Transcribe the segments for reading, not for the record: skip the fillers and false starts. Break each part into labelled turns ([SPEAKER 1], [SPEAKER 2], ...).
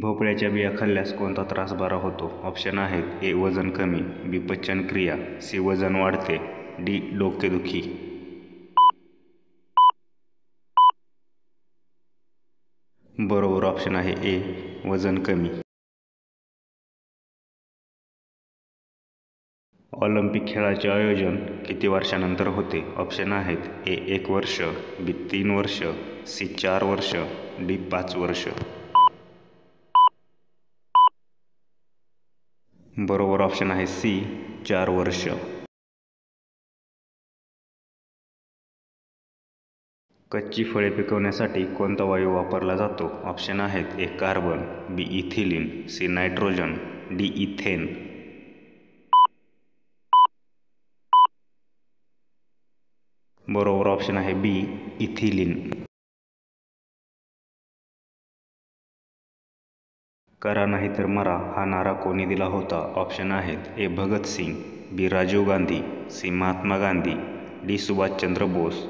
[SPEAKER 1] भोपळ्याच्या बिया खाल्ल्यास कोणता त्रास बरा होतो? ऑप्शन आहेत: ए. वजन कमी, बी. पचनक्रिया, सी. वजन वाढते, डी. डोकेदुखी. बरोबर ऑप्शन आहे ए. वजन कमी. ऑलिम्पिक खेळाचे आयोजन किती वर्षानंतर होते? ऑप्शन आहेत: ए. 1 वर्ष, बी. 3 वर्ष, सी. 4 वर्ष, डी. 5 वर्ष. बरोबर ऑप्शन आहे सी. 4 वर्ष. कच्ची फळे पिकवण्यासाठी कोणता वायू वापरला जातो? ऑप्शन आहेत: A. Carbon, B. Ethylene, C. Nitrogen, D. Ethane. बरोबर ऑप्शन आहे बी. इथिलीन. करा नाही तर मरा हा नारा कोणी दिला होता? ऑप्शन आहेत: ए. भगतसिंग, बी. राजीव गांधी, सी. महात्मा गांधी, डी. सुभाषचंद्र बोस.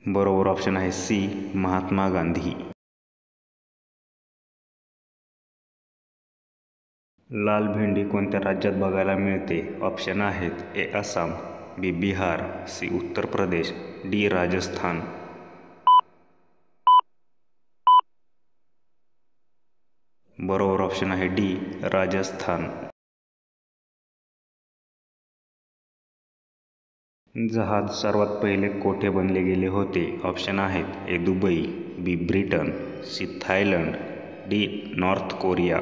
[SPEAKER 1] बरोबर ऑप्शन आहे सी. महात्मा गांधी. लाल भेंडी कोणत्या राज्यात बघायला मिळते? ऑप्शन आहेत: ए. आसाम, बी. बिहार, सी. उत्तर प्रदेश, डी. राजस्थान. बरोबर ऑप्शन आहे डी. राजस्थान. जहाज सर्वात पहिले कोठे बनले गेले होते? ऑप्शन आहेत: A. Dubai, B. Britain, C. Thailand, D. North Korea.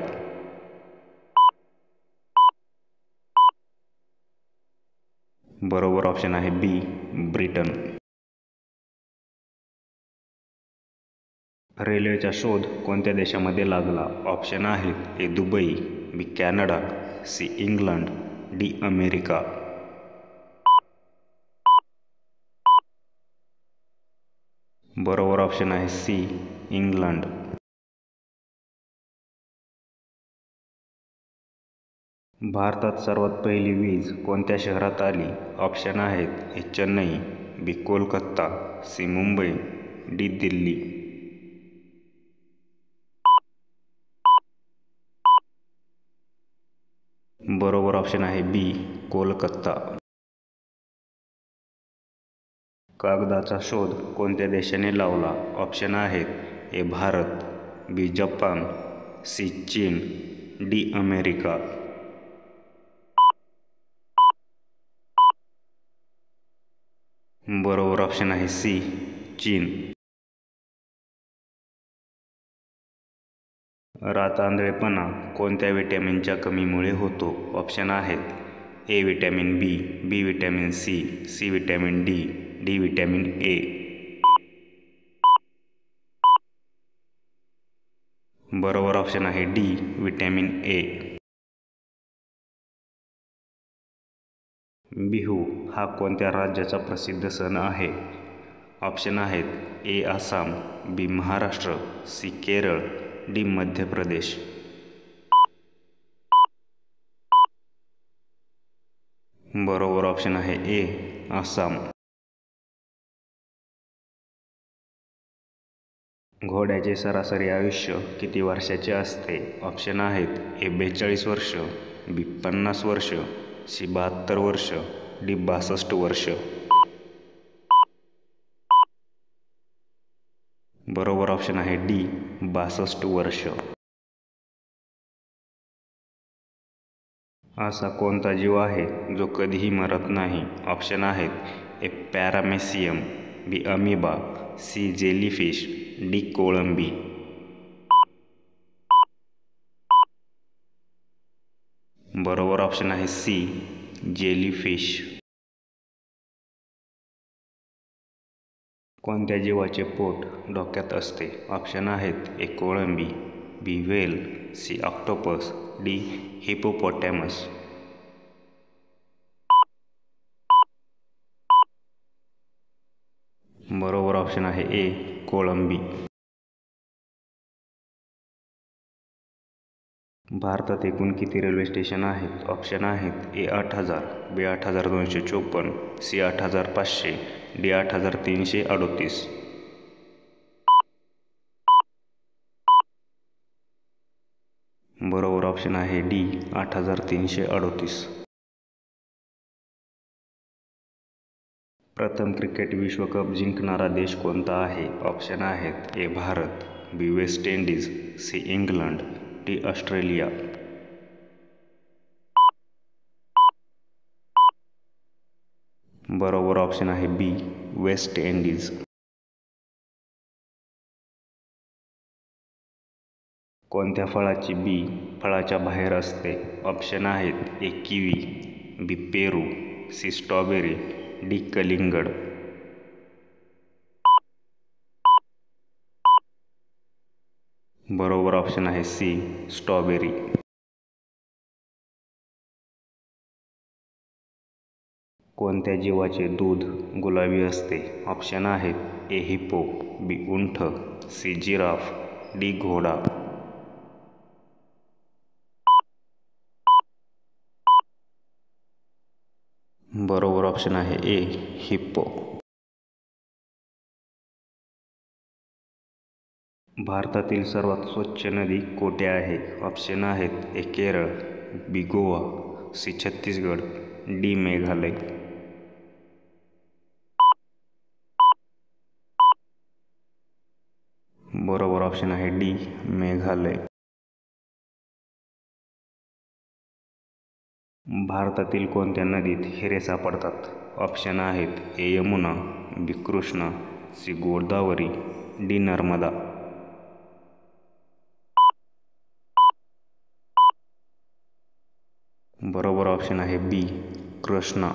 [SPEAKER 1] बरोबर ऑप्शन आहे बी. ब्रिटन. रेल्वेचा शोध कोणत्या देशामध्ये लागला? ऑप्शन आहेत: A. Dubai, B. Canada, C. England, D. America. बरोबर ऑप्शन आहे सी. इंग्लंड. भारतात सर्वात पहिली वीज कोणत्या शहरात आली? ऑप्शन आहेत: A. Chennai, B. Kolkata, C. Mumbai, D. Delhi. बरोबर ऑप्शन आहे बी. कोलकाता. कागदाचा शोध कोणत्या देशाने लावला? ऑप्शन आहेत: A. Bharat, B. Japan, C. चीन, डी. अमेरिका. बरोबर ऑप्शन आहे सी. चीन. रातआंधळेपणा कोणत्या विटॅमिनच्या कमीमुळे होतो? ऑप्शन आहेत: A. Vitamin B, B. Vitamin C, C. Vitamin D, D. Vitamin A. बरोबर ऑप्शन आहे डी. विटॅमिन ए. बिहू हा कोणत्या राज्याचा प्रसिद्ध सण आहे? ऑप्शन आहेत: ए. आसाम, बी. महाराष्ट्र, सी. केरळ, डी. मध्य प्रदेश. बरोबर ऑप्शन आहे ए. आसाम. घोड्याचे सरासरी आयुष्य किती वर्षाचे असते? ऑप्शन आहेत: ए. 42 वर्ष, बी. 50 वर्ष, सी. 72 वर्ष, डी. 62 वर्ष. बरोबर ऑप्शन आहे डी. 62 वर्ष. असा कोणता जीव आहे जो कधीही मरत नाही? ऑप्शन आहेत: A. Paramecium, B. Amoeba, C. Jellyfish, D. कोळंबी. बरोबर ऑप्शन आहे सी. जेलीफिश. कोणत्या जीवाचे पोट डोक्यात असते? ऑप्शन आहेत: ए. कोळंबी, B. Whale, C. Octopus, D. Hippopotamus. बरोबर ऑप्शन आहे ए. कोळंबी. भारतात एकूण किती रेल्वे स्टेशन आहेत? ऑप्शन आहेत: ए. 8,000, बी. 8,254, सी. 8,500, डी. 8,338. ऑप्शन आहे डी 8338. प्रथम क्रिकेट विश्वकप जिंकणारा देश कोणता आहे? ऑप्शन आहेत A Bharat, B West Indies, C England, D Australia. बरोबर ऑप्शन आहे बी वेस्ट इंडिज. कोणत्या फळाची बी फळाच्या बाहेर असते? ऑप्शन आहेत ए किवी, बी पेरू, सी स्ट्रॉबेरी, डी कलिंगड. बरोबर ऑप्शन आहे सी स्ट्रॉबेरी. कोणत्या जीवाचे दूध गुलाबी असते? ऑप्शन आहेत ए हिप्पो, बी उंट, सी जिराफ, डी घोडा. बरोबर ऑप्शन आहे ए हिप्पो. भारतातील सर्वात स्वच्छ नदी कोठे आहे? ऑप्शन आहेत ए केरळ, बी गोवा, सी छत्तीसगड, डी मेघालय. बरोबर ऑप्शन आहे डी मेघालय. भारतातील कोणत्या नदीत हिरे सापडतात? ऑप्शन आहेत ए यमुना, बी कृष्णा, सी गोदावरी, डी नर्मदा. बरोबर ऑप्शन आहे बी कृष्णा.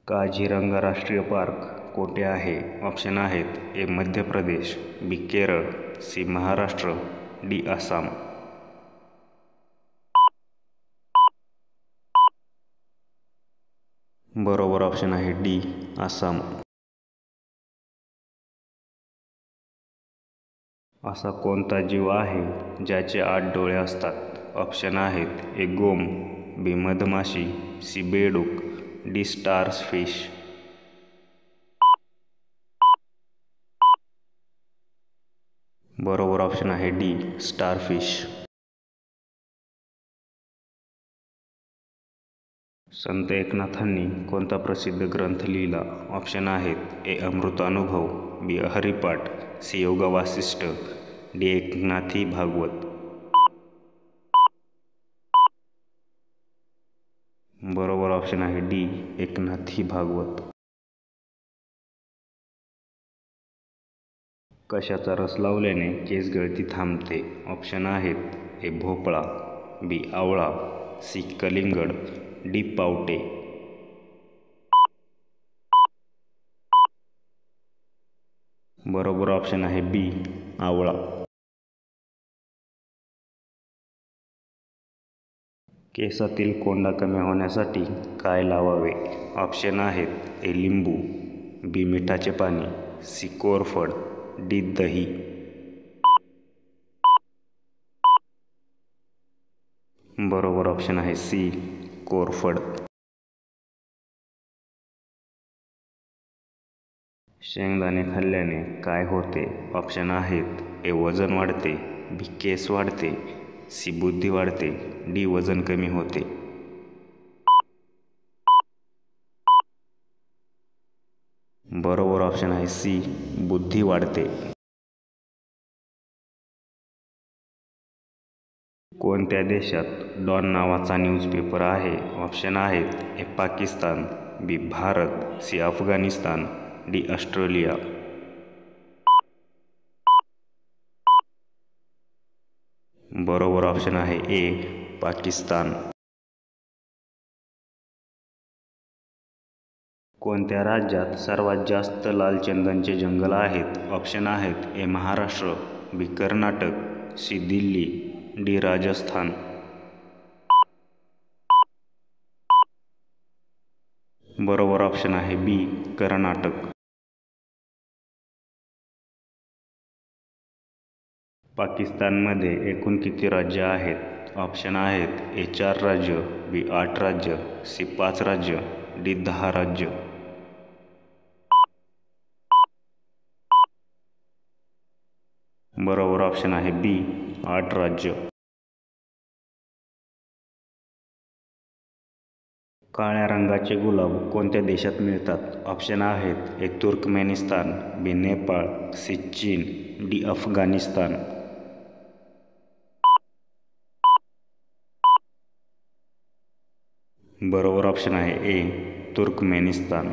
[SPEAKER 1] काझीरंगा राष्ट्रीय पार्क कोठे आहे? ऑप्शन आहेत ए मध्य प्रदेश, बी केरळ, सी महाराष्ट्र, डी आसाम. बरोबर ऑप्शन आहे डी आसाम. असा कोणता जीव आहे ज्याचे 8 डोळे असतात? ऑप्शन आहेत ए गोम, बी मधमाशी, सी बेडूक, डी स्टार्स फिश. बरोबर ऑप्शन आहे डी स्टारफिश. संत एकनाथांनी कोणता प्रसिद्ध ग्रंथ लिहिला? ऑप्शन आहेत ए अमृतानुभव, बी हरिपाठ, सी योग वासिष्ठ, डी एकनाथी भागवत. बरोबर ऑप्शन आहे डी एकनाथी भागवत. कशाचा रस लावल्याने केस गळती थांबते? ऑप्शन आहेत ए भोपळा, बी आवळा, सी कलिंगड, डी पावटे. बरोबर ऑप्शन आहे बी आवळा. केसातील कोंडा कमी होण्यासाठी काय लावावे? ऑप्शन आहेत ए लिंबू, बी मिठाचे पाणी, सी कोरफड, डी दही. बरोबर ऑप्शन आहे सी कोरफड. शेंगदाणे खाल्ल्याने काय होते? ऑप्शन आहेत ए वजन वाढते, बी केस वाढते, सी बुद्धी वाढते, डी वजन कमी होते. बरोबर ऑप्शन आहे सी बुद्धी वाढते. कोणत्या देशात डॉन नावाचा न्यूजपेपर आहे? ऑप्शन आहेत A Pakistan, B Bharat, C Afghanistan, D Australia. बरोबर ऑप्शन आहे ए पाकिस्तान. कोणत्या राज्यात सर्वात जास्त लाल चंदनचे जंगल आहेत? ऑप्शन आहेत ए महाराष्ट्र, बी कर्नाटक, सी दिल्ली, डी राजस्थान. बरोबर ऑप्शन आहे बी कर्नाटक. पाकिस्तानमध्ये एकूण किती राज्य आहेत? ऑप्शन आहेत ए 4 राज्य, बी 8 राज्य, सी 5 राज्य, डी 10 राज्य. बरोबर ऑप्शन आहे बी 8 राज्य. काळ्या रंगाचे गुलाब कोणत्या देशात मिळतात? ऑप्शन आहेत ए तुर्कमेनिस्तान, बी नेपाळ, सी चीन, डी अफगाणिस्तान. बरोबर ऑप्शन आहे ए तुर्कमेनिस्तान.